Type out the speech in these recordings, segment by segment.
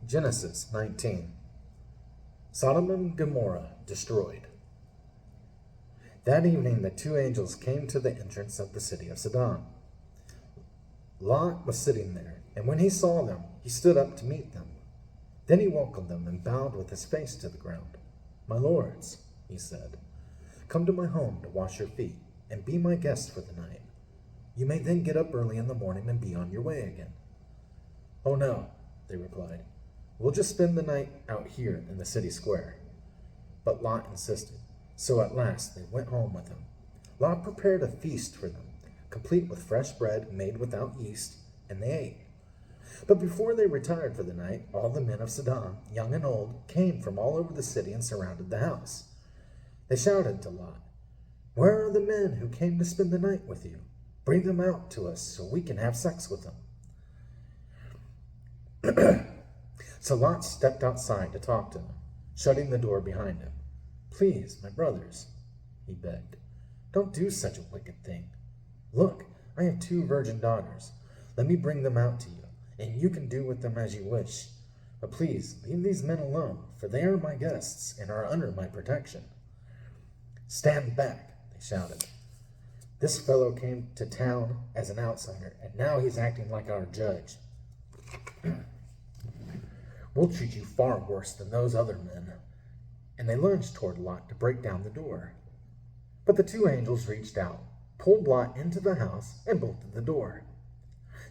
Genesis 19. Sodom and Gomorrah destroyed. That evening the two angels came to the entrance of the city of Sodom. Lot was sitting there, and when he saw them, he stood up to meet them. Then he welcomed them and bowed with his face to the ground. "My lords," he said, "come to my home to wash your feet and be my guests for the night. You may then get up early in the morning and be on your way again." "Oh no," they replied. "We'll just spend the night out here in the city square." But Lot insisted, so at last they went home with him. Lot prepared a feast for them, complete with fresh bread made without yeast, and they ate. But before they retired for the night, all the men of Sodom, young and old, came from all over the city and surrounded the house. They shouted to Lot, "Where are the men who came to spend the night with you? Bring them out to us so we can have sex with them." So Lot stepped outside to talk to them, shutting the door behind him. "Please, my brothers," he begged, "don't do such a wicked thing. Look, I have 2 virgin daughters. Let me bring them out to you, and you can do with them as you wish. But please, leave these men alone, for they are my guests and are under my protection." "Stand back," they shouted. "This fellow came to town as an outsider, and now he's acting like our judge. We'll treat you far worse than those other men." And they lunged toward Lot to break down the door. But the 2 angels reached out, pulled Lot into the house, and bolted the door.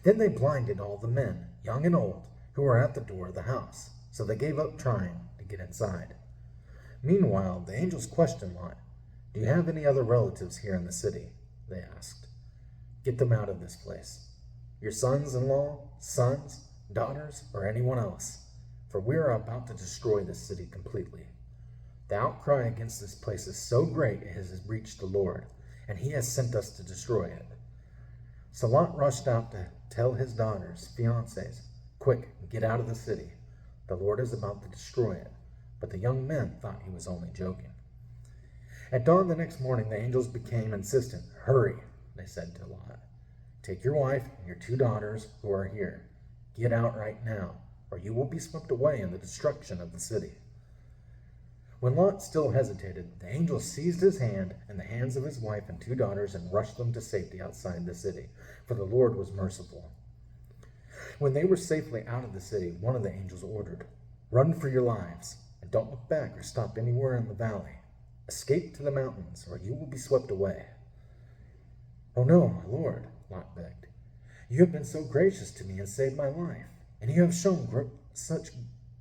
Then they blinded all the men, young and old, who were at the door of the house, so they gave up trying to get inside. Meanwhile, the angels questioned Lot. "Do you have any other relatives here in the city?" they asked. "Get them out of this place. Your sons-in-law, sons, daughters, or anyone else, for we are about to destroy this city completely. The outcry against this place is so great it has reached the Lord, and he has sent us to destroy it." So Lot rushed out to tell his daughters, fiancés, "Quick, get out of the city. The Lord is about to destroy it." But the young men thought he was only joking. At dawn the next morning, the angels became insistent. "Hurry," they said to Lot. "Take your wife and your 2 daughters who are here. Get out right now, or you will be swept away in the destruction of the city." When Lot still hesitated, the angel seized his hand and the hands of his wife and 2 daughters and rushed them to safety outside the city, for the Lord was merciful. When they were safely out of the city, one of the angels ordered, "Run for your lives, and don't look back or stop anywhere in the valley. Escape to the mountains, or you will be swept away." "Oh no, my lord," Lot begged. "You have been so gracious to me and saved my life, and you have shown such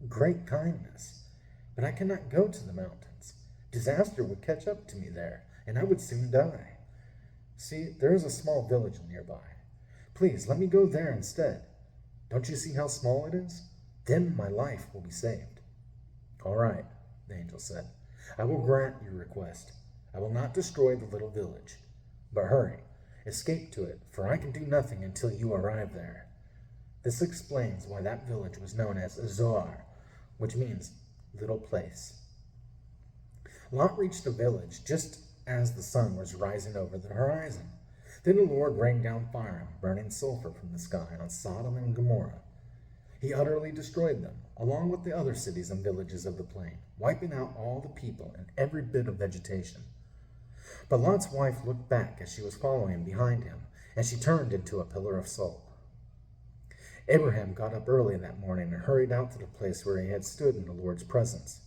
great kindness. But I cannot go to the mountains. Disaster would catch up to me there, and I would soon die. See, there is a small village nearby. Please, let me go there instead. Don't you see how small it is? Then my life will be saved." "All right," the angel said. "I will grant your request. I will not destroy the little village. But hurry, escape to it, for I can do nothing until you arrive there." This explains why that village was known as Zoar, which means little place. Lot reached the village just as the sun was rising over the horizon. Then the Lord rained down fire and burning sulfur from the sky on Sodom and Gomorrah. He utterly destroyed them, along with the other cities and villages of the plain, wiping out all the people and every bit of vegetation. But Lot's wife looked back as she was following behind him, and she turned into a pillar of salt. Abraham got up early that morning and hurried out to the place where he had stood in the Lord's presence.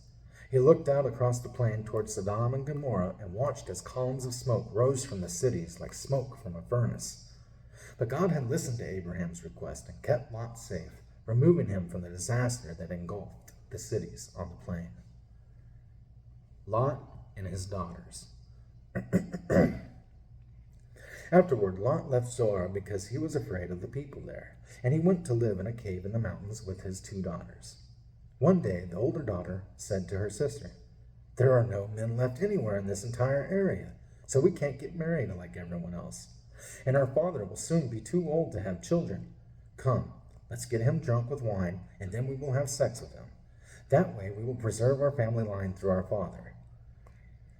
He looked out across the plain toward Sodom and Gomorrah and watched as columns of smoke rose from the cities like smoke from a furnace. But God had listened to Abraham's request and kept Lot safe, removing him from the disaster that engulfed the cities on the plain. Lot and his daughters. Afterward, Lot left Zoar because he was afraid of the people there, and he went to live in a cave in the mountains with his 2 daughters. One day, the older daughter said to her sister, "There are no men left anywhere in this entire area, so we can't get married like everyone else. And our father will soon be too old to have children. Come, let's get him drunk with wine, and then we will have sex with him. That way we will preserve our family line through our father."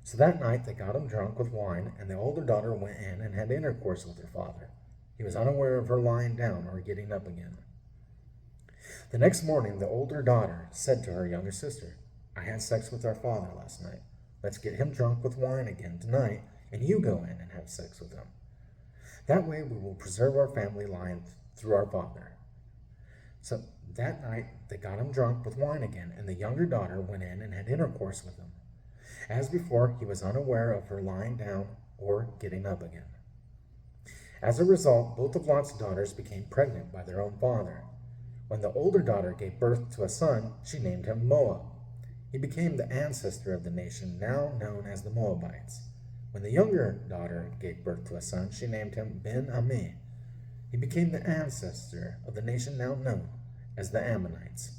So that night they got him drunk with wine, and the older daughter went in and had intercourse with her father. He was unaware of her lying down or getting up again. The next morning, the older daughter said to her younger sister, I had sex with our father last night. Let's get him drunk with wine again tonight, and you go in and have sex with him. That way we will preserve our family line through our father. So that night they got him drunk with wine again, and the younger daughter went in and had intercourse with him. As before, he was unaware of her lying down or getting up again. As a result, both of Lot's daughters became pregnant by their own father. When the older daughter gave birth to a son, she named him Moab. He became the ancestor of the nation now known as the Moabites. When the younger daughter gave birth to a son, she named him Ben-ammi. He became the ancestor of the nation now known as the Ammonites.